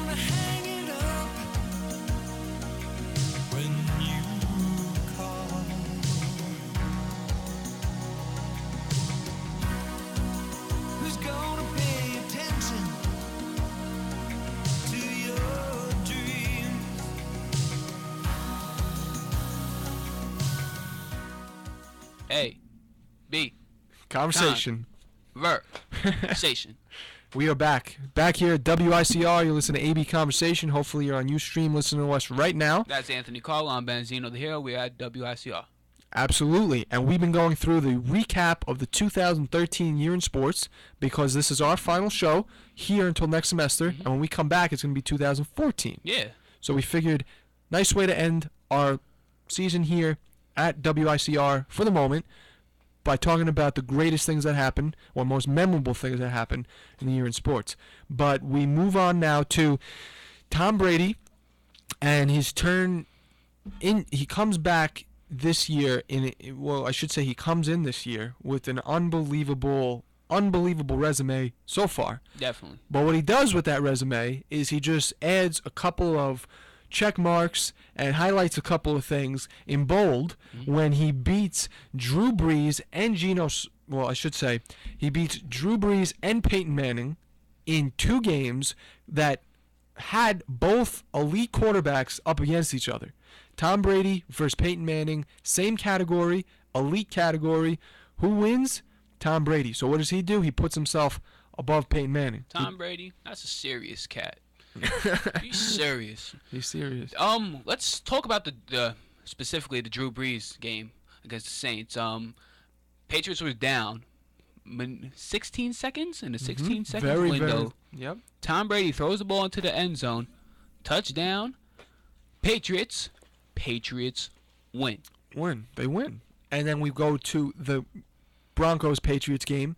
gonna hang it up when you call? Who's gonna pay attention to your dreams? A, B, Conversation. Station. We are back here at WICR. You listen to AB Conversation. Hopefully you're on Ustream listening to us right now. That's Anthony Carlo. I'm Benzino the Hero. We're at WICR. Absolutely. And we've been going through the recap of the 2013 year in sports because this is our final show here until next semester. And when we come back, it's going to be 2014. Yeah. So we figured nice way to end our season here at WICR for the moment by talking about the greatest things that happened or most memorable things that happened in the year in sports. But we move on now to Tom Brady and his turn in. He comes back this year he comes in this year with an unbelievable resume so far. Definitely. But what he does with that resume is he just adds a couple of check marks and highlights a couple of things in bold when he beats Drew Brees and he beats Drew Brees and Peyton Manning in 2 games that had both elite quarterbacks up against each other. Tom Brady versus Peyton Manning, same category, elite category. Who wins? Tom Brady. So what does he do? He puts himself above Peyton Manning. Tom Brady, that's a serious cat. He's serious. He's serious. Let's talk about the specifically the Drew Brees game against the Saints. Patriots was down 16 seconds in the 16 seconds window. Yep. Tom Brady throws the ball into the end zone, touchdown. Patriots win. They win. And then we go to the Broncos-Patriots game.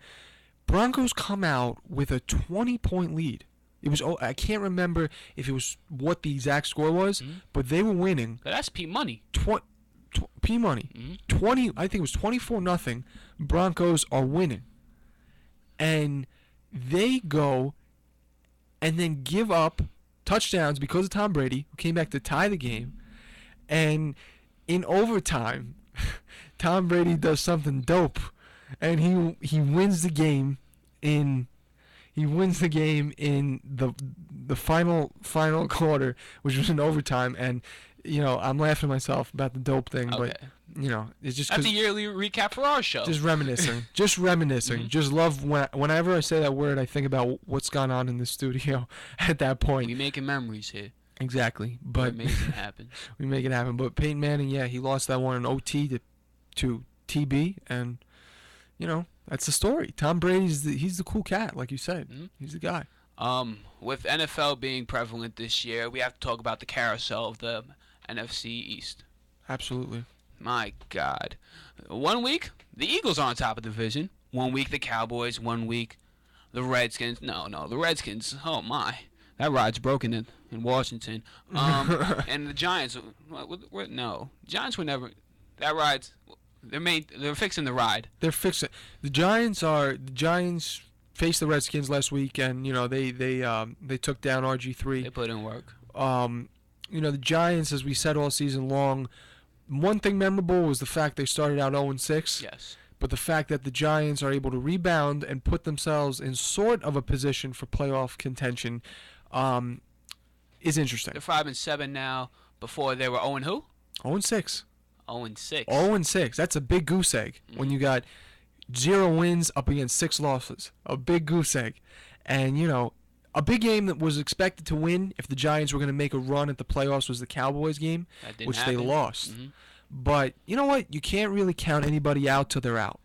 Broncos come out with a 20-point lead. It was I can't remember if it was what the exact score was, but they were winning. But that's P Money. P Money. 20. I think it was 24-0. Broncos are winning, and they go and then give up touchdowns because of Tom Brady, who came back to tie the game. And in overtime, Tom Brady does something dope, and he wins the game in. He wins the game in the final quarter, which was in overtime, and I'm laughing at myself about the dope thing, Okay. but it's just That's a yearly recap for our show. just reminiscing, Just love whenever I say that word, I think about what's gone on in the studio at that point. We making memories here. Exactly, but amazing happens. we make it happen. But Peyton Manning, he lost that one in OT to TB, and that's the story. Tom Brady's he's the cool cat, like you said. He's the guy. With NFL being prevalent this year, we have to talk about the carousel of the NFC East. Absolutely. My God. 1 week, the Eagles are on top of the division. 1 week, the Cowboys. 1 week, the Redskins. No, the Redskins. Oh, my. That ride's broken in Washington. And the Giants. No. Giants were never. That ride's. They're fixing the ride. They're fixing. The Giants faced the Redskins last week, and they took down RG3. They put in work. The Giants, as we said all season long, one thing memorable was the fact they started out 0-6. Yes. But the fact that the Giants are able to rebound and put themselves in sort of a position for playoff contention is interesting. They're 5-7 now. Before they were 0 and who? 0-6. 0-6. 0-6. That's a big goose egg when you got 0 wins up against 6 losses. A big goose egg. And, a big game that was expected to win if the Giants were going to make a run at the playoffs was the Cowboys game, which happen. They lost. But you know what? You can't really count anybody out till they're out.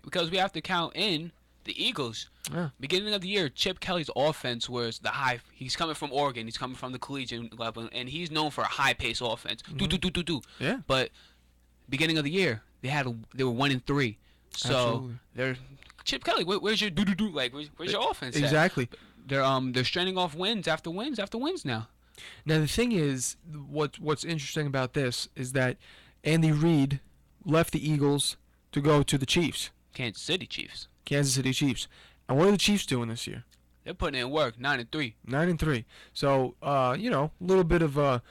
Because we have to count in the Eagles. Yeah. Beginning of the year, Chip Kelly's offense was the high. He's coming from Oregon. He's coming from the collegiate level, and he's known for a high-paced offense. Do. Yeah. But beginning of the year, they were 1-3. So Absolutely. Chip Kelly, where's your do? Like where's your offense? Exactly. They're straining off wins after wins after wins now. Now the thing is, what's interesting about this is that Andy Reid left the Eagles to go to the Chiefs. Kansas City Chiefs. And what are the Chiefs doing this year? They're putting in work. 9-3. 9-3. So you know, a little bit of a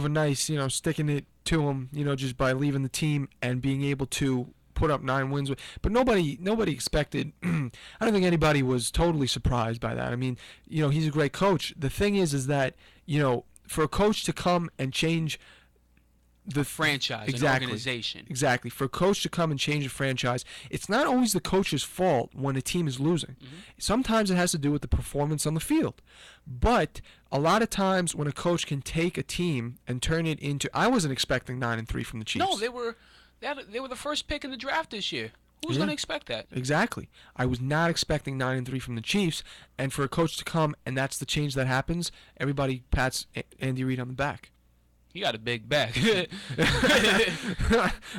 nice, you know, sticking it to them, you know, just by leaving the team and being able to put up 9 wins. But nobody expected. I don't think anybody was totally surprised by that. I mean, you know, he's a great coach. The thing is that, you know, for a coach to come and change the Franchise, exactly, an organization. Exactly. For a coach to come and change a franchise, it's not always the coach's fault when a team is losing. Sometimes it has to do with the performance on the field. But a lot of times when a coach can take a team and turn it into, I wasn't expecting 9-3 from the Chiefs. No, they were the first pick in the draft this year. Who's Yeah. going to expect that? Exactly. I was not expecting 9-3 from the Chiefs, and for a coach to come and that's the change that happens, everybody pats Andy Reid on the back. He got a big back.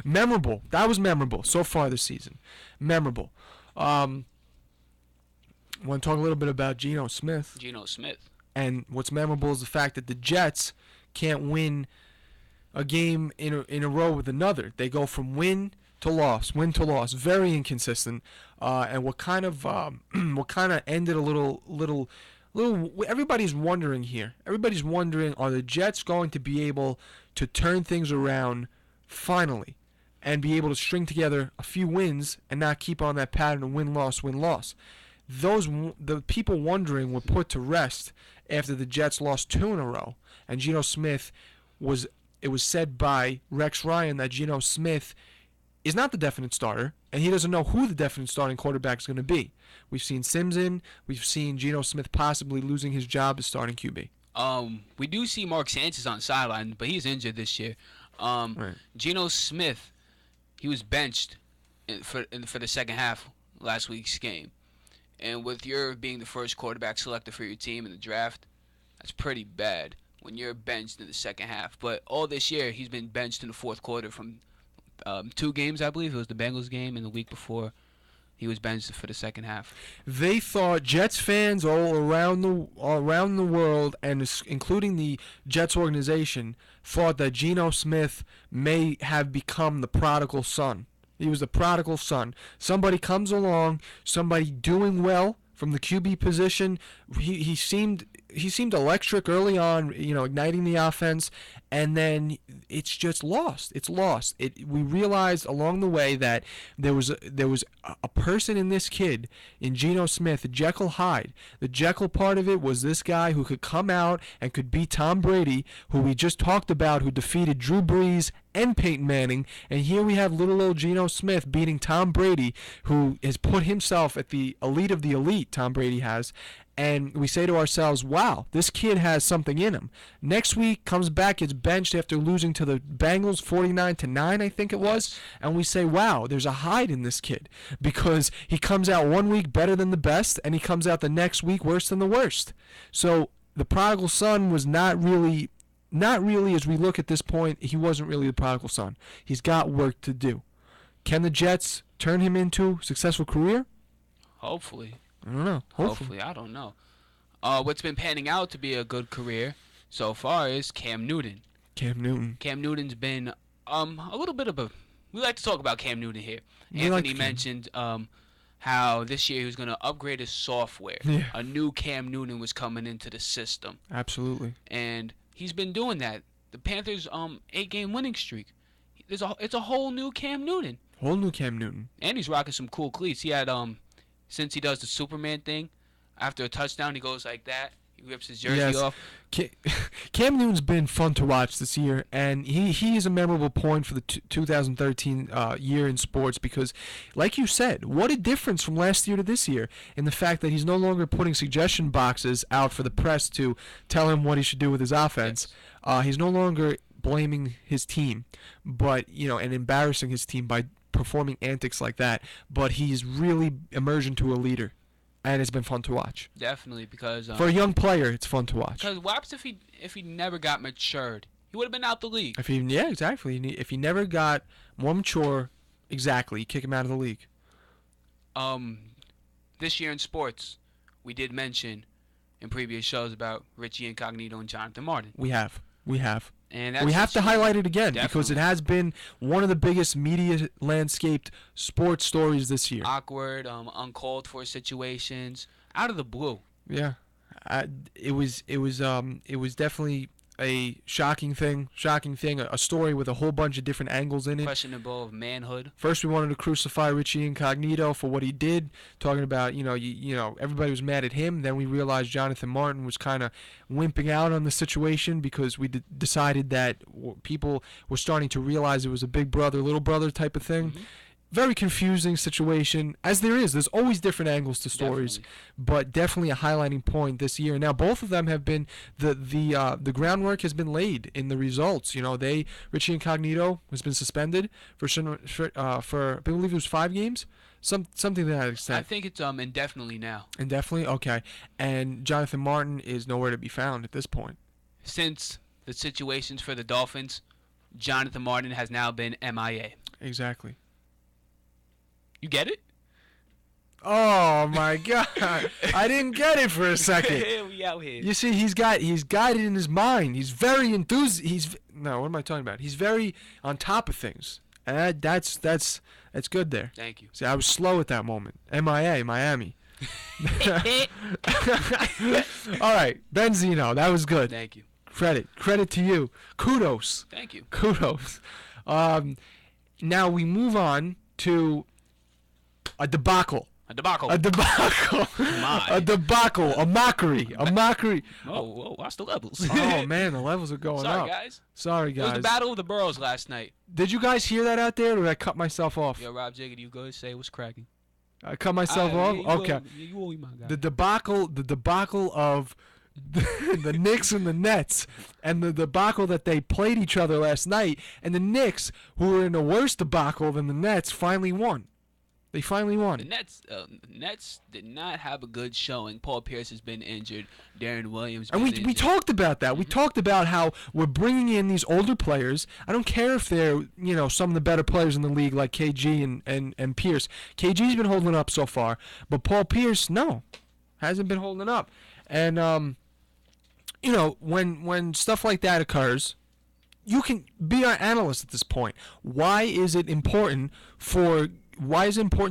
Memorable. That was memorable so far this season. Memorable. Want to talk a little bit about Geno Smith. Geno Smith. And what's memorable is the fact that the Jets can't win a game in a row with another. They go from win to loss. Very inconsistent. And what kind of ended a little. Everybody's wondering here. Everybody's wondering, are the Jets going to be able to turn things around finally and be able to string together a few wins and not keep on that pattern of win-loss? The people wondering were put to rest after the Jets lost 2 in a row, and Geno Smith it was said by Rex Ryan that Geno Smith is not the definite starter, and he doesn't know who the definite starting quarterback is going to be. We've seen Simpson. We've seen Geno Smith possibly losing his job as starting QB. We do see Mark Sanchez on the sideline, but he's injured this year. Right. Geno Smith, he was benched for the second half last week's game. And with your being the first quarterback selected for your team in the draft, that's pretty bad when you're benched in the second half. But all this year, he's been benched in the fourth quarter from 2 games, I believe. It was the Bengals game and the week before. He was benched for the second half. They thought, Jets fans all around the world, and including the Jets organization, thought that Geno Smith may have become the prodigal son. He was the prodigal son. Somebody comes along, somebody doing well from the QB position. He seemed electric early on, you know, igniting the offense, and then it's just lost. It's lost. We realized along the way that there was a person in this kid, in Geno Smith, Jekyll Hyde. The Jekyll part of it was this guy who could come out and could beat Tom Brady, who we just talked about, who defeated Drew Brees and Peyton Manning, and here we have little old Geno Smith beating Tom Brady, who has put himself at the elite of the elite. Tom Brady has. And we say to ourselves, wow, this kid has something in him. Next week, comes back, gets benched after losing to the Bengals 49-9, I think it was. And we say, wow, there's a Hyde in this kid. Because he comes out one week better than the best, and he comes out the next week worse than the worst. So the prodigal son was not really, as we look at this point, he wasn't really the prodigal son. He's got work to do. Can the Jets turn him into a successful career? Hopefully. I don't know. Hopefully, I don't know. What's been panning out to be a good career so far is Cam Newton. Cam Newton. Cam Newton's been a little bit of a. We like to talk about Cam Newton here. We like Anthony Cam. mentioned how this year he was going to upgrade his software. Yeah. A new Cam Newton was coming into the system, Absolutely. and he's been doing that. The Panthers' 8-game winning streak. It's a whole new Cam Newton, Whole new Cam Newton. and he's rocking some cool cleats. He had since he does the Superman thing, after a touchdown he goes like that. He rips his jersey Yes. off. Cam Newton's been fun to watch this year, and he is a memorable point for the 2013 year in sports because, like you said, what a difference from last year to this year in the fact that he's no longer putting suggestion boxes out for the press to tell him what he should do with his offense. He's no longer blaming his team, but and embarrassing his team by performing antics like that. But he's really emerged into a leader, and it's been fun to watch. Definitely, because For a young player, it's fun to watch. because what happens if he never got matured? He would have been out the league. Exactly. If he never got more mature, exactly, you kick him out of the league. This year in sports, we did mention in previous shows about Richie Incognito and Jonathan Martin, We have. and that's We have to highlight it again because it Definitely. has been one of the biggest media landscaped sports stories this year. awkward, uncalled for situations, out of the blue. Yeah, it was definitely a shocking thing, a story with a whole bunch of different angles in it. Questionable of manhood. First, we wanted to crucify Richie Incognito for what he did, talking about you know everybody was mad at him. Then we realized Jonathan Martin was kind of wimping out on the situation because we decided that people were starting to realize it was a big brother, little brother type of thing. Very confusing situation, as there is. There's always different angles to stories, but definitely a highlighting point this year. Now, both of them have been the groundwork has been laid in the results. You know, Richie Incognito has been suspended for I believe it was 5 games, something to that I extent. think it's indefinitely now. Indefinitely, okay. And Jonathan Martin is nowhere to be found at this point. Since the situations for the Dolphins, Jonathan Martin has now been MIA. Exactly. You get it? Oh my God! I didn't get it for a second. We out here. You see, he's got it in his mind. He's very no, what am I talking about? He's very on top of things. And that's good there. Thank you. See, I was slow at that moment. MIA, Miami. All right, Benzino, that was good. Thank you. Credit to you. Kudos. Thank you. Kudos. Now we move on to a debacle. A debacle. A debacle. My. A debacle. A mockery. A mockery. Whoa, watch the levels. Oh man, the levels are going Sorry, up. guys. Sorry, It was the guys. Battle of the Boroughs last night. Did you guys hear that out there, or did I cut myself off? Yo, Rob Jiggity, you go and say what's cracking. I cut myself off. Okay. You owe me, my guy. The debacle of the Knicks and the Nets, and the debacle that they played each other last night, and the Knicks, who were in a worse debacle than the Nets, finally won. They finally The won. Nets did not have a good showing. Paul Pierce has been injured. Darren Williams. And been we injured. talked about that. We talked about how we're bringing in these older players. I don't care if they're, some of the better players in the league like KG and Pierce. KG's been holding up so far, but Paul Pierce, no, hasn't been holding up. And when stuff like that occurs, you can be our analyst at this point. Why is it important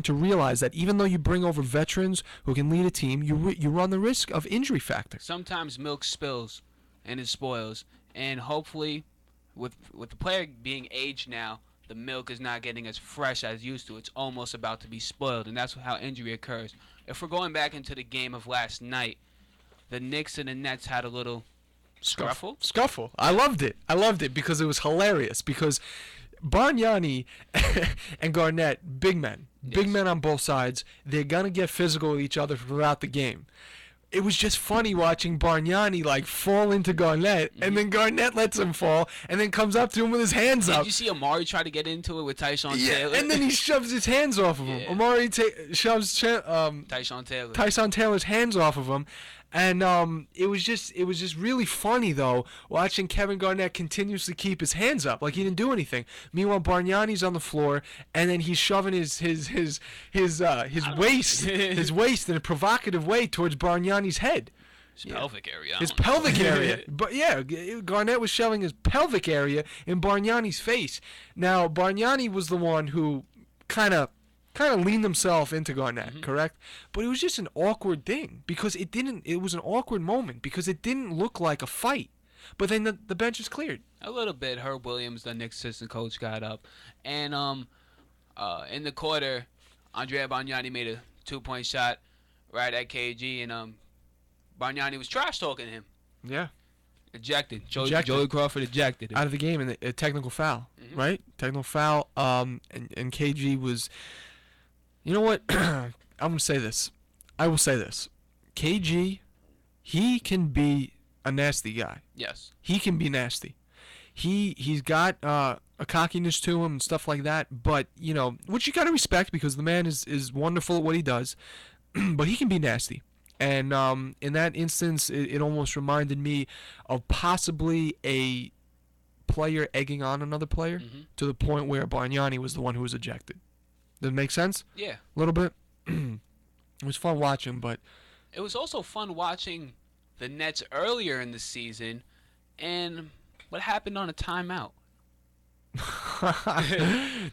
to realize that even though you bring over veterans who can lead a team, you run the risk of injury factor? Sometimes milk spills and it spoils. And hopefully, with the player being aged now, the milk is not getting as fresh as used to. It's almost about to be spoiled, and that's how injury occurs. If we're going back into the game of last night, the Knicks and the Nets had a little Scuffle. I loved it because it was hilarious. Because Bargnani and Garnett, big men on both sides. They're gonna get physical with each other throughout the game. It was just funny watching Bargnani fall into Garnett, and then Garnett lets him fall, and then comes up to him with his hands up. Did you see Amari try to get into it with Tyshawn Yeah, Taylor? and then he shoves his hands off of him. Yeah. Amari shoves Tyshawn Taylor. Tyson Taylor's hands off of him. And it was just really funny though, watching Kevin Garnett continuously keep his hands up like he didn't do anything. Meanwhile, Bargnani's on the floor, and then he's shoving his waist in a provocative way towards Bargnani's head. His pelvic area. His pelvic area. But yeah, Garnett was shoving his pelvic area in Bargnani's face. Now, Bargnani was the one who kind of leaned himself into Garnett, correct? But it was just an awkward thing because it was an awkward moment because it didn't look like a fight. But then the bench is cleared. A little bit. Herb Williams, the Knicks assistant coach, got up. And in the quarter, Andrea Bargnani made a 2-point shot right at KG, and Bargnani was trash-talking him. Yeah. Ejected. Ejected. Joey Crawford ejected him. Out of the game in a technical foul, right? Technical foul. And KG was... You know what? I'm going to say this. I will say this. KG, he can be a nasty guy. Yes. He can be nasty. He's got a cockiness to him and stuff like that, but, which you got to respect because the man is wonderful at what he does, but he can be nasty. And in that instance, it almost reminded me of possibly a player egging on another player to the point where Bargnani was the one who was ejected. Does it make sense? Yeah. A little bit. It was fun watching, but It was also fun watching the Nets earlier in the season and what happened on a timeout.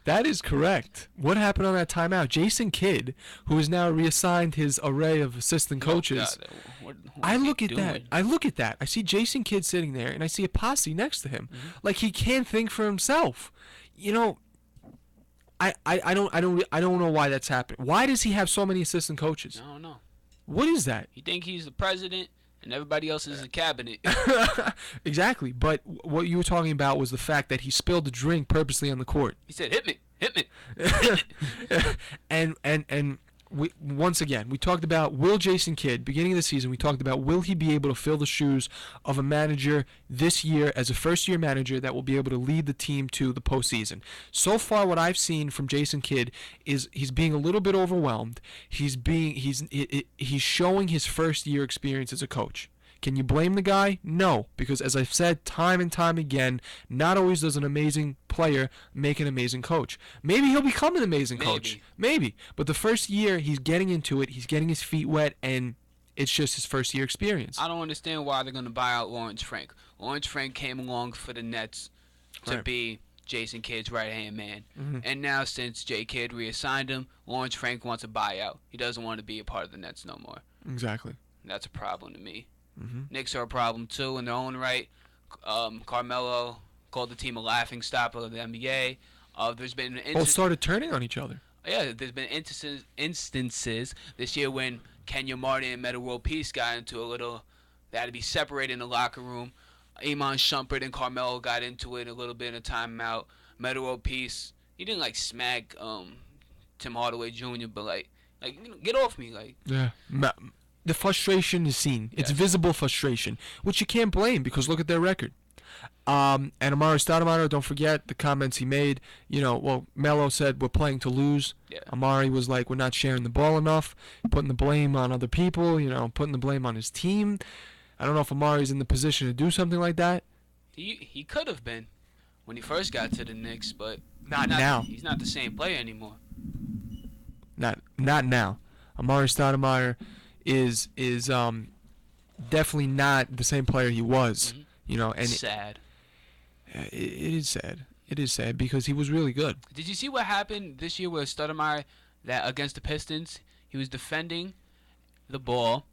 That is correct. What happened on that timeout? Jason Kidd, who is now reassigned his array of assistant coaches. God, what I is he look at that. doing? I look at that. I see Jason Kidd sitting there, and I see a posse next to him. Like he can't think for himself. You know, I don't know why that's happening. Why does he have so many assistant coaches? I don't know. What is that? You think he's the president and everybody else is the cabinet? Exactly. But what you were talking about was the fact that he spilled the drink purposely on the court. He said, "Hit me, hit me." and we once again we talked about will Jason Kidd beginning of the season. We talked about will he be able to fill the shoes of a manager this year as a first-year manager that will be able to lead the team to the postseason. So far, what I've seen from Jason Kidd is he's being a little bit overwhelmed. He's showing his first-year experience as a coach. Can you blame the guy? No, because as I've said time and time again, not always does an amazing player make an amazing coach. Maybe he'll become an amazing coach. Maybe. But the first year, he's getting into it, he's getting his feet wet, and it's just his first year experience. I don't understand why they're going to buy out Lawrence Frank. Lawrence Frank came along for the Nets to Right. be Jason Kidd's right-hand man. Mhm. And now since Jay Kidd reassigned him, Lawrence Frank wants a buyout. He doesn't want to be a part of the Nets no more. Exactly. That's a problem to me. Mhm. Knicks are a problem too in their own right. Carmelo called the team a laughing stock of the NBA. There's been Both started turning on each other. there's been instances this year when Kenya Martin and Metta World Peace got into a little. They had to be separated in the locker room. Iman Shumpert and Carmelo got into it a little bit in a timeout. Metta World Peace, he didn't like smack Tim Hardaway Jr., but like get off me, like. Yeah. The frustration is seen. It's Yes. visible frustration, which you can't blame because look at their record. And Amari Stoudemire, don't forget the comments he made. Melo said we're playing to lose. Yeah. Amari was like we're not sharing the ball enough, putting the blame on other people, putting the blame on his team. I don't know if Amari's in the position to do something like that. He could have been when he first got to the Knicks, but Not now. He's not the same player anymore. Not now. Amari Stoudemire is definitely not the same player he was. And Sad. it is sad. It is sad because he was really good. Did you see what happened this year with Stoudemire that against the Pistons? He was defending the ball.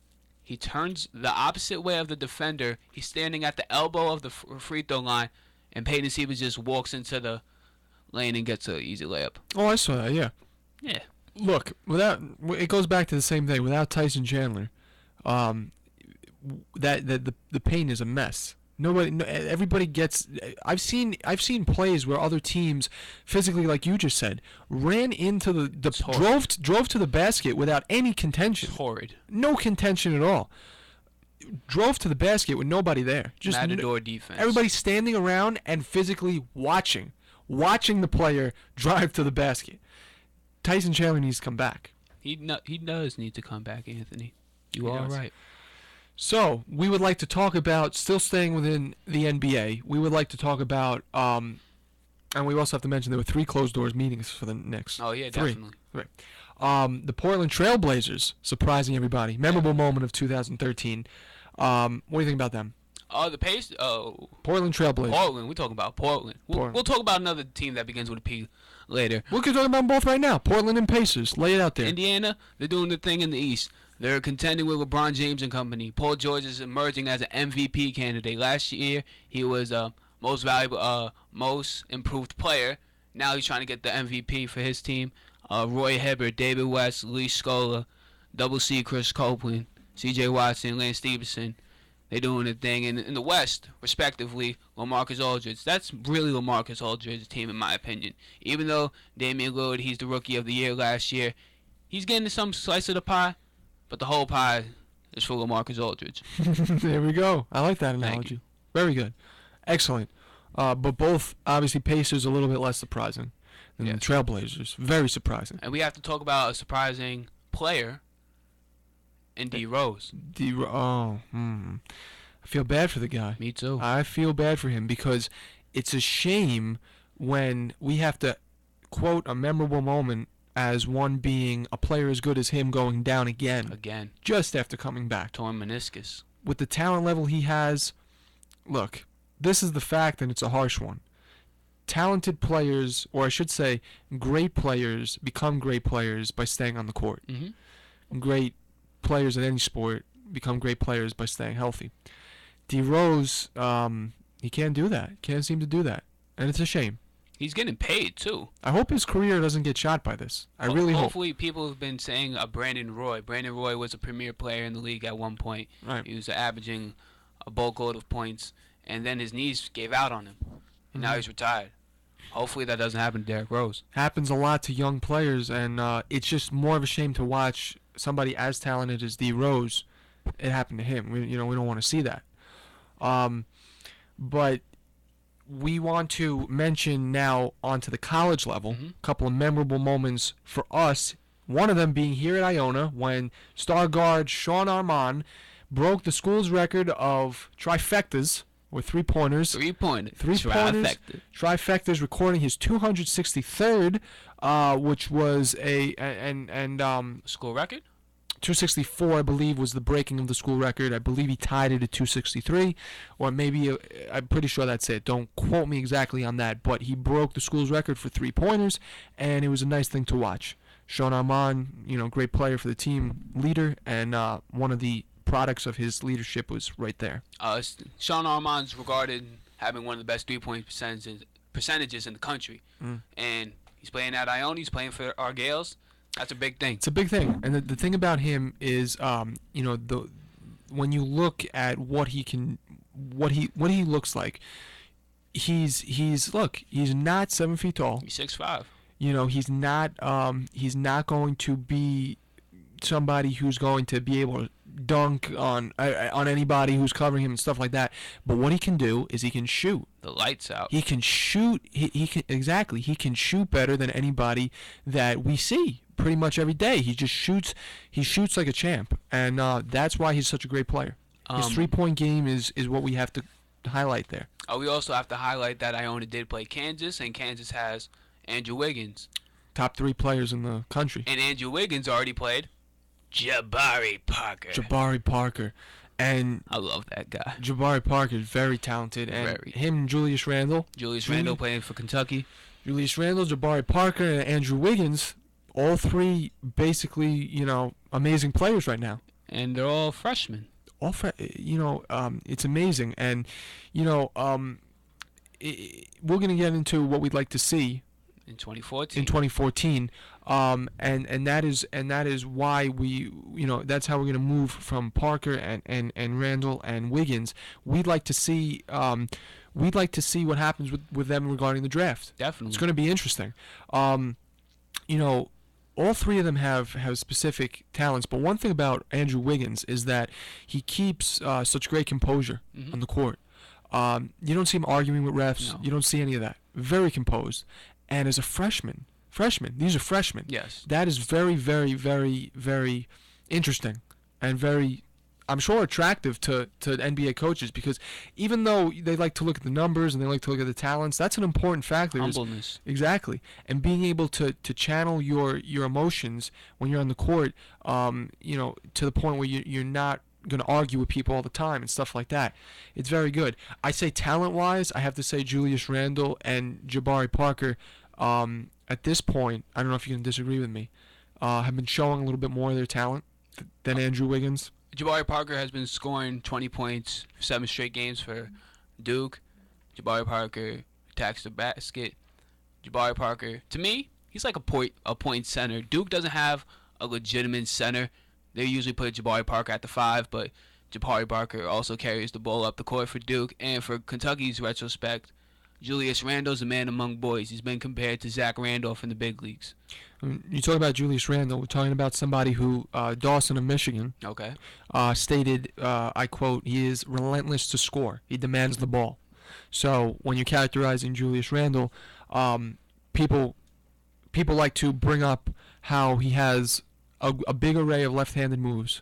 He turns the opposite way of the defender. He's standing at the elbow of the free throw line, and Peyton Sievers just walks into the lane and gets an easy layup. Oh, I saw that. Yeah. Yeah. Look, it goes back to the same thing. Without Tyson Chandler, the pain is a mess. Everybody gets. I've seen plays where other teams, physically, like you just said, ran into drove to the basket without any contention. It's horrid. No contention at all. Drove to the basket with nobody there. Just Matador defense. everybody standing around and physically watching the player drive to the basket. Tyson Chandler needs to come back. He does need to come back, Anthony. You He are does. right. So we would like to talk about, still staying within the NBA, we would like to talk about, and we also have to mention there were 3 closed doors meetings for the Knicks. Oh yeah, 3. definitely. Right. The Portland Trail Blazers, surprising everybody. Memorable moment of 2013. What do you think about them? The pace. Oh, Portland Trail Blazers. Portland. We're talking about Portland. Portland. We'll talk about another team that begins with a P later. We could talk about them both right now. Portland and Pacers. Lay it out there. Indiana, they're doing the thing in the East. They're contending with LeBron James and company. Paul George is emerging as an MVP candidate. Last year, he was most valuable, most improved player. Now he's trying to get the MVP for his team. Roy Hibbert, David West, Lee Scola, Double C, Chris Copeland, C.J. Watson, Lance Stevenson. They're doing the thing. In the West, respectively, LaMarcus Aldridge. That's really LaMarcus Aldridge's team, in my opinion. Even though Damian Lillard, he's the Rookie of the Year last year, he's getting some slice of the pie, but the whole pie is for LaMarcus Aldridge. There we go. I like that analogy. Very good. Excellent. But both, obviously, Pacers a little bit less surprising than the Yes. Trailblazers. Very surprising. And we have to talk about a surprising player in D. Rose. I feel bad for the guy. Me too. I feel bad for him because it's a shame when we have to quote a memorable moment as one being a player as good as him going down again Again, just after coming back. torn meniscus. With the talent level he has, look, this is the fact and it's a harsh one. talented players, or I should say, great players, become great players by staying on the court. Great players in any sport become great players by staying healthy. D Rose, he can't do that. Can't seem to do that, and it's a shame. He's getting paid too. I hope his career doesn't get shot by this. I really hope. Hopefully, people have been saying Brandon Roy. Brandon Roy was a premier player in the league at one point. Right. He was averaging a boatload of points, and then his knees gave out on him, and now he's retired. Hopefully, that doesn't happen to Derrick Rose. Happens a lot to young players, and it's just more of a shame to watch somebody as talented as D Rose. It happened to him. We don't want to see that. But we want to mention now onto the college level a couple of memorable moments for us. One of them being here at Iona when star guard Sean Armand broke the school's record of trifectas with three-pointers. Three-pointers. Trifectas, recording his 263rd, which was School record? 264, I believe, was the breaking of the school record. I believe he tied it at 263, or maybe, I'm pretty sure that's it. Don't quote me exactly on that, but he broke the school's record for three-pointers, and it was a nice thing to watch. Sean Armand, great player for the team, leader, and one of the products of his leadership was right there. Sean Armand's regarded having one of the best three-point percentages in the country, and he's playing at Iona. He's playing for our Gales. That's a big thing. It's a big thing, and the thing about him is, when you look at what he looks like, he's not 7 feet tall. He's 6'5". He's not going to be somebody who's going to be able to dunk on anybody who's covering him and stuff like that. But what he can do is he can shoot. The lights out. He can shoot. He can shoot better than anybody that we see pretty much every day. He just shoots. He shoots like a champ, and that's why he's such a great player. His three-point game is what we have to highlight there. We also have to highlight that Iona did play Kansas, and Kansas has Andrew Wiggins. Top 3 players in the country. And Andrew Wiggins already played Jabari Parker. And I love that guy. Jabari Parker is very talented. And him and Julius Randle. Randle playing for Kentucky. Julius Randle, Jabari Parker, and Andrew Wiggins, all 3 basically, amazing players right now. And they're all freshmen. It's amazing. And, we're going to get into what we'd like to see in 2014. And that is why we, that's how we're going to move from Parker and Randall and Wiggins. We'd like to see what happens with them regarding the draft. Definitely. It's going to be interesting. All 3 of them have specific talents, but one thing about Andrew Wiggins is that he keeps such great composure on the court. You don't see him arguing with refs. No. You don't see any of that. Very composed. And as a freshman, these are freshmen. Yes. That is very, very, very, very interesting and very, I'm sure, attractive to NBA coaches, because even though they like to look at the numbers and they like to look at the talents, that's an important factor. Humbleness. Exactly. And being able to channel your emotions when you're on the court, to the point where you're not going to argue with people all the time and stuff like that. It's very good. I say talent-wise, I have to say Julius Randle and Jabari Parker, at this point, I don't know if you can disagree with me, have been showing a little bit more of their talent than Andrew Wiggins. Jabari Parker has been scoring 20 points for 7 straight games for Duke. Jabari Parker attacks the basket. Jabari Parker, to me, he's like a point center. Duke doesn't have a legitimate center. They usually put Jabari Parker at the 5, but Jabari Parker also carries the ball up the court for Duke. And for Kentucky's retrospect, Julius Randle's a man among boys. He's been compared to Zach Randolph in the big leagues. You talk about Julius Randle. We're talking about somebody who, Dawson of Michigan, stated, I quote, he is relentless to score. He demands the ball. So when you're characterizing Julius Randle, people like to bring up how he has a big array of left-handed moves,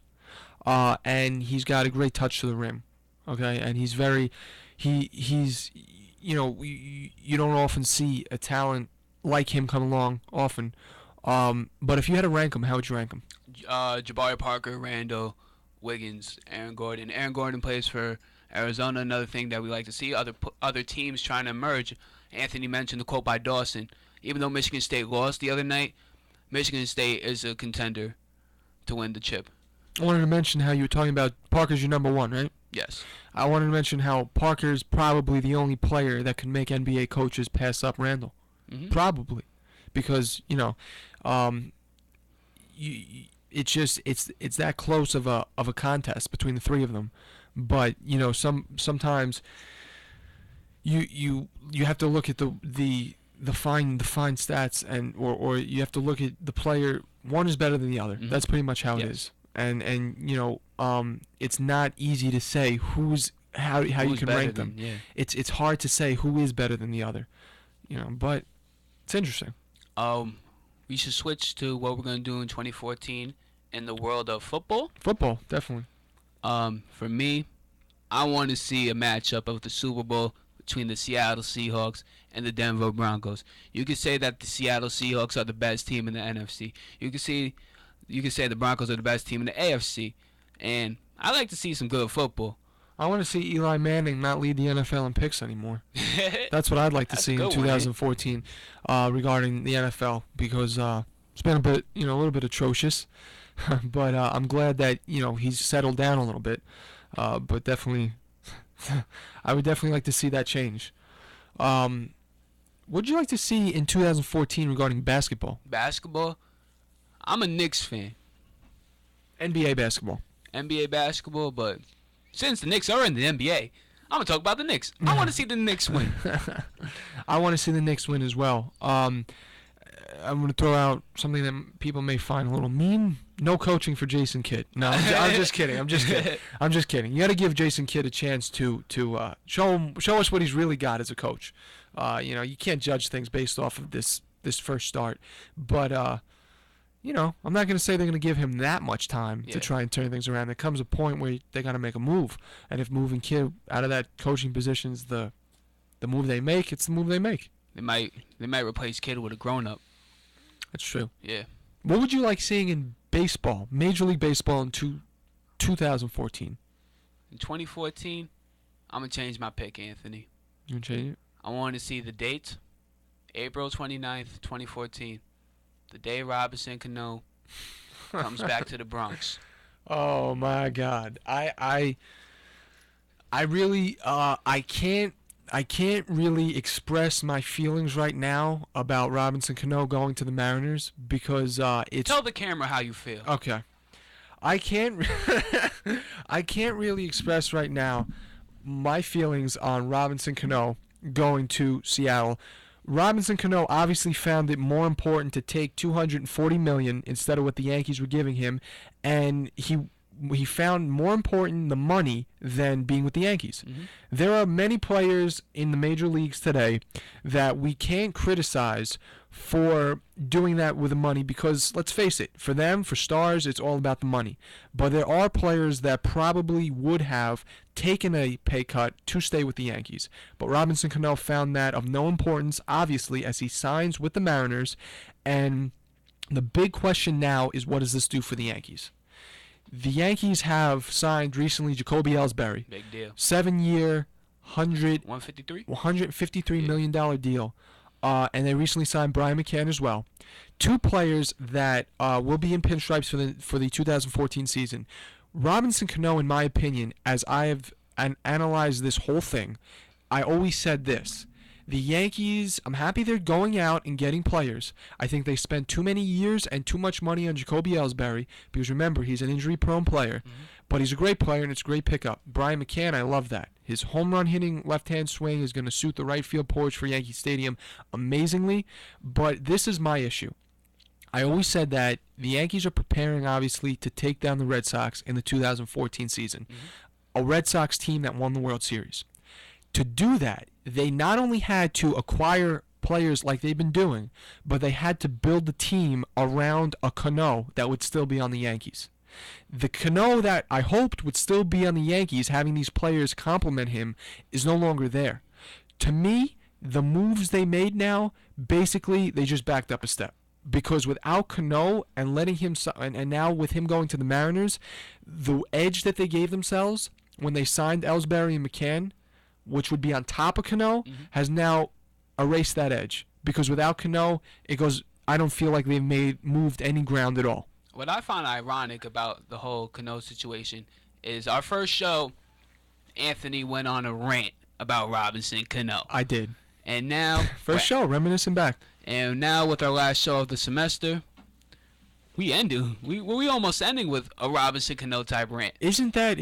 and he's got a great touch to the rim. Okay, and he's you don't often see a talent like him come along often. But if you had to rank him, how would you rank him? Jabari Parker, Randle, Wiggins, Aaron Gordon. Aaron Gordon plays for Arizona. Another thing that we like to see, other teams trying to emerge. Anthony mentioned the quote by Dawson. Even though Michigan State lost the other night, Michigan State is a contender to win the chip. I wanted to mention how you were talking about Parker's your number one, right? Yes. I wanted to mention how Parker's probably the only player that can make NBA coaches pass up Randall. Mm-hmm. Probably, because it's that close of a contest between the three of them. But sometimes you have to look at the fine stats or you have to look at the player. One is better than the other. Mm-hmm. That's pretty much how it Yes. is. And it's not easy to say how you Who's can better rank them. than- Yeah. It's hard to say who is better than the other, but it's interesting. We should switch to what we're gonna do in 2014 in the world of football. Football, definitely. For me, I want to see a matchup of the Super Bowl between the Seattle Seahawks and the Denver Broncos. You could say that the Seattle Seahawks are the best team in the NFC. You could say the Broncos are the best team in the AFC. And I like to see some good football. I want to see Eli Manning not lead the NFL in picks anymore. That's what I'd like to That's see a in good one, eh? 2014 regarding the NFL because it's been a little bit atrocious. But I'm glad that he's settled down a little bit. But definitely, I would definitely like to see that change. What would you like to see in 2014 regarding basketball? Basketball, I'm a Knicks fan. NBA basketball. NBA basketball, but since the Knicks are in the NBA, I'm going to talk about the Knicks. I want to see the Knicks win. I want to see the Knicks win as well. I'm going to throw out something that people may find a little mean. No coaching for Jason Kidd. No, I'm just kidding. I'm just kidding. You got to give Jason Kidd a chance to show us what he's really got as a coach. You can't judge things based off of this first start. But I'm not going to say they're going to give him that much time to try and turn things around. There comes a point where they got to make a move, and if moving Kidd out of that coaching position is the move they make, it's the move they make. They might replace Kidd with a grown-up. That's true. Yeah. What would you like seeing in baseball, Major League Baseball in 2014? In 2014, I'm going to change my pick, Anthony. You gonna change it? I want to see the date, April 29th, 2014. The day Robinson Cano comes back to the Bronx. Oh my God! I really I can't really express my feelings right now about Robinson Cano going to the Mariners because it's Tell the camera how you feel. okay. I can't really express right now my feelings on Robinson Cano going to Seattle. Robinson Cano obviously found it more important to take $240 million instead of what the Yankees were giving him, and he found more important the money than being with the Yankees. Mm-hmm. There are many players in the major leagues today that we can't criticize for doing that with the money because, let's face it, for them, for stars, it's all about the money. But there are players that probably would have taken a pay cut to stay with the Yankees. But Robinson Cano found that of no importance, obviously, as he signs with the Mariners. And the big question now is, what does this do for the Yankees? The Yankees have signed recently Jacoby Ellsbury. Big deal. 7-year, $153? $153 million deal. And they recently signed Brian McCann as well. Two players that will be in pinstripes for the 2014 season. Robinson Cano, in my opinion, as I have analyzed this whole thing, I always said this. The Yankees, I'm happy they're going out and getting players. I think they spent too many years and too much money on Jacoby Ellsbury because, remember, he's an injury-prone player. Mm-hmm. But he's a great player, and it's a great pickup. Brian McCann, I love that. His home run hitting left-hand swing is going to suit the right field porch for Yankee Stadium amazingly. But this is my issue. I always said that the Yankees are preparing, obviously, to take down the Red Sox in the 2014 season. Mm-hmm. A Red Sox team that won the World Series. To do that, they not only had to acquire players like they've been doing, but they had to build the team around a Cano that would still be on the Yankees. The Cano that I hoped would still be on the Yankees, having these players complement him, is no longer there. To me, the moves they made now, basically, they just backed up a step. because without Cano and letting him and now with him going to the Mariners, the edge that they gave themselves when they signed Ellsbury and McCann, which would be on top of Cano, has now erased that edge. Because without Cano, it goes. I don't feel like they've moved any ground at all. What I find ironic about the whole Cano situation is our first show, Anthony went on a rant about Robinson Cano. I did. And now First show, reminiscing back. And now with our last show of the semester, we almost ending with a Robinson Cano type rant. Isn't that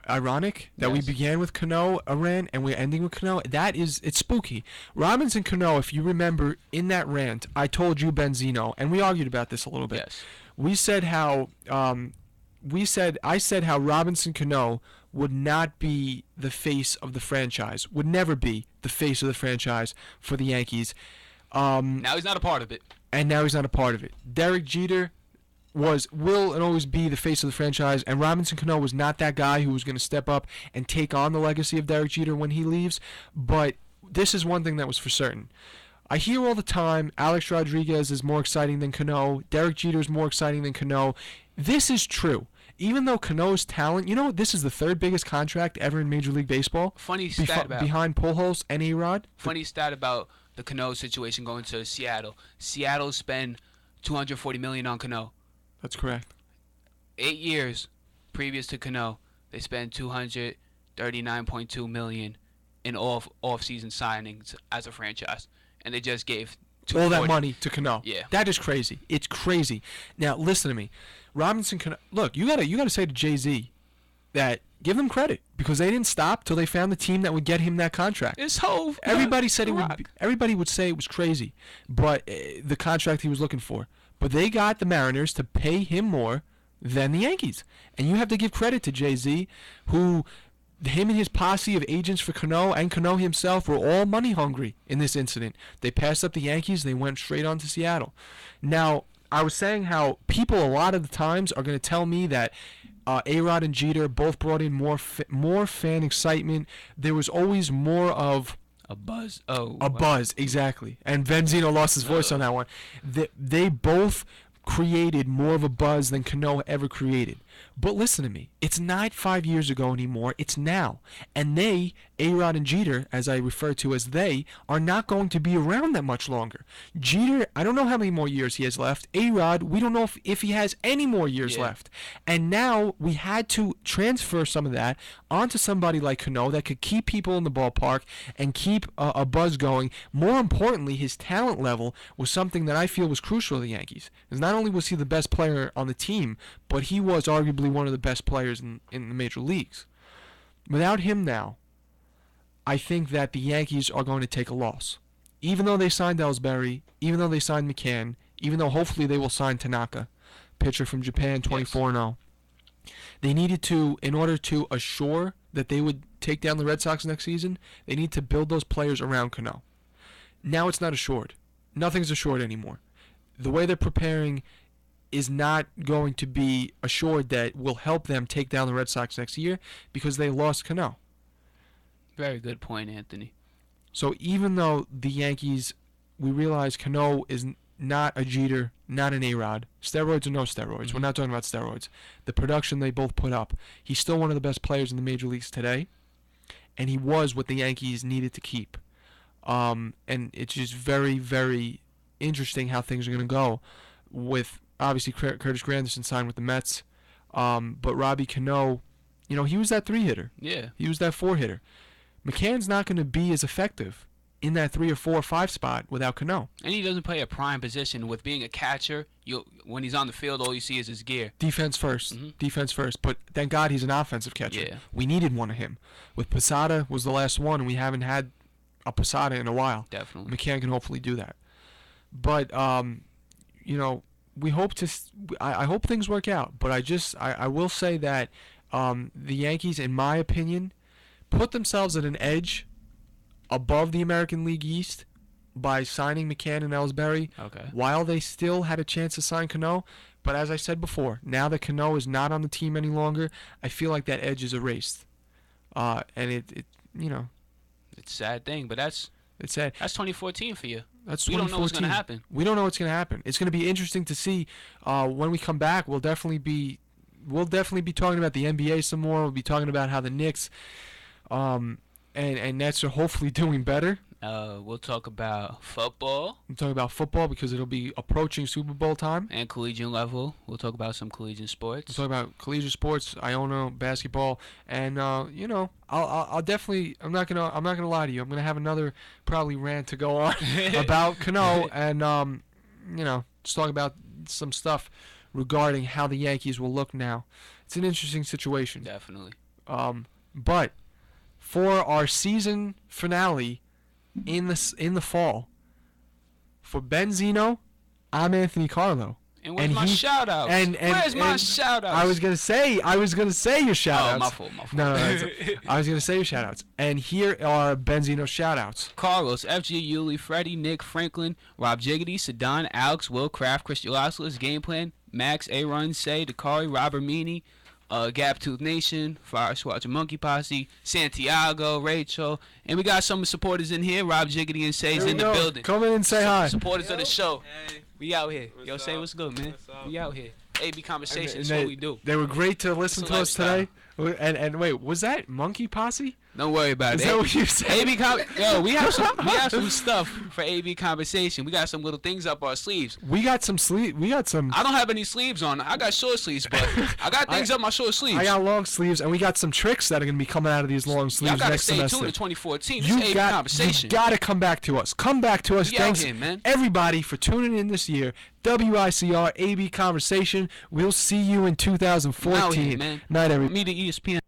ironic that we Yes. began with Cano a rant and we're ending with Cano? It's spooky. Robinson Cano, if you remember in that rant, I told you Benzino, and we argued about this a little bit. Yes. We said how I said how Robinson Cano would not be the face of the franchise, would never be the face of the franchise for the Yankees. Now he's not a part of it. And now he's not a part of it. Derek Jeter will and always be the face of the franchise, and Robinson Cano was not that guy who was going to step up and take on the legacy of Derek Jeter when he leaves. But this is one thing that was for certain. I hear all the time Alex Rodriguez is more exciting than Cano, Derek Jeter is more exciting than Cano. This is true. Even though Cano's talent, this is the third biggest contract ever in Major League Baseball. Funny stat about behind Pujols and A-Rod. Funny stat about the Cano situation going to Seattle. Seattle spent $240 million on Cano. That's correct. 8 years previous to Cano, they spent $239.2 million in off-season signings as a franchise, and they just gave All that $240. money to Cano. Yeah. That is crazy. It's crazy. Now listen to me. Robinson Cano, look, you gotta say to Jay-Z that give them credit because they didn't stop till they found the team that would get him that contract. It's Hove. Everybody said Rock. everybody would say it was crazy, but the contract he was looking for. But they got the Mariners to pay him more than the Yankees, and you have to give credit to Jay-Z, who him and his posse of agents for Cano and Cano himself were all money hungry in this incident. They passed up the Yankees. They went straight on to Seattle. Now, I was saying how people a lot of the times are going to tell me that A-Rod and Jeter both brought in more fan excitement. There was always more of A buzz. Oh. a buzz, exactly. And Benzino lost his voice on that one. They both created more of a buzz than Cano ever created. But listen to me. It's not 5 years ago anymore. It's now. And they, A-Rod and Jeter, as I refer to as they, are not going to be around that much longer. Jeter, I don't know how many more years he has left. A-Rod, we don't know if he has any more years left. And now we had to transfer some of that onto somebody like Cano that could keep people in the ballpark and keep a buzz going. More importantly, his talent level was something that I feel was crucial to the Yankees. Because not only was he the best player on the team, but he was arguably one of the best players in the major leagues. Without him now, I think that the Yankees are going to take a loss. Even though they signed Ellsbury, even though they signed McCann, even though hopefully they will sign Tanaka, pitcher from Japan, 24-0. They needed to, in order to assure that they would take down the Red Sox next season, they need to build those players around Cano. Now it's not assured. Nothing's assured anymore. The way they're preparing is not going to be assured that will help them take down the Red Sox next year because they lost Cano. Very good point, Anthony. So even though the Yankees, we realize Cano is not a Jeter, not an A-Rod, steroids or no steroids, we're not talking about steroids, the production they both put up, he's still one of the best players in the major leagues today, and he was what the Yankees needed to keep. And it's just very, very interesting how things are going to go with, obviously, Curtis Granderson signed with the Mets, but Robbie Cano, he was that 3-hitter. Yeah. He was that 4-hitter. McCann's not going to be as effective in that 3 or 4 or 5 spot without Cano. And he doesn't play a prime position. With being a catcher, when he's on the field, all you see is his gear. Defense first. Defense first. But thank God he's an offensive catcher. Yeah. We needed one of him. With Posada was the last one, and we haven't had a Posada in a while. Definitely. McCann can hopefully do that. But, we hope to. I hope things work out. But I will say that the Yankees, in my opinion, put themselves at an edge above the American League East by signing McCann and Ellsbury while they still had a chance to sign Cano. But as I said before, now that Cano is not on the team any longer, I feel like that edge is erased. And it It's a sad thing, but it's sad. that's 2014 for you. That's We 2014. don't know what's gonna happen. We don't know what's going to happen. It's going to be interesting to see when we come back. We'll definitely be talking about the NBA some more. We'll be talking about how the Knicks and Nets are hopefully doing better. We'll talk about football We'll talk about football because it'll be approaching Super Bowl time. and collegiate level. We'll talk about some collegiate sports. We'll talk about collegiate sports, Iona basketball, and I'll definitely. I'm not gonna lie to you. I'm gonna have another probably rant to go on about Cano, and just talk about some stuff regarding how the Yankees will look now. It's an interesting situation. Definitely. But for our season finale in the fall, for Benzino, I'm Anthony Carlo. And where's And my he- shout outs? Where's my shout outs? I was gonna say your shout outs. Oh, my fault, my fault. No, I was gonna say your shout outs. And here are Benzino's shout outs. Carlos, FG, Yuli, Freddie, Nick, Franklin, Rob Jiggity, Sadan, Alex, Will Craft, Chris Ulaslus, Game Plan, Max, A-Run, Say, Dakari, Robert Meany, Gap Tooth Nation, Fire Swatch and Monkey Posse, Santiago, Rachel, and we got some supporters in here. Rob Jiggity and Say's Here in we the go. building. Come in and say hi. Supporters of the show. Hey, We out here. What's Yo, Say up? what's good, man. What's up? We out here. AB Conversation And is they, what we do. They were great to listen It's a to us today. And wait, was that Monkey Posse? Don't worry about Is it. that what you said? Yo, we have some stuff for AB Conversation. We got some little things up our sleeves. We got some sleeve. We got some. I don't have any sleeves on. I got short sleeves, but I got things up my short sleeves. I got long sleeves, and we got some tricks that are gonna be coming out of these long Y'all sleeves gotta next stay semester. tuned to 2014. This is AB Conversation. You gotta come back to us. Come back to us. We out Thanks here, man. everybody for tuning in this year. WICR AB Conversation. We'll see you in 2014. We out here, man. Night, everybody. Me, the ESPN.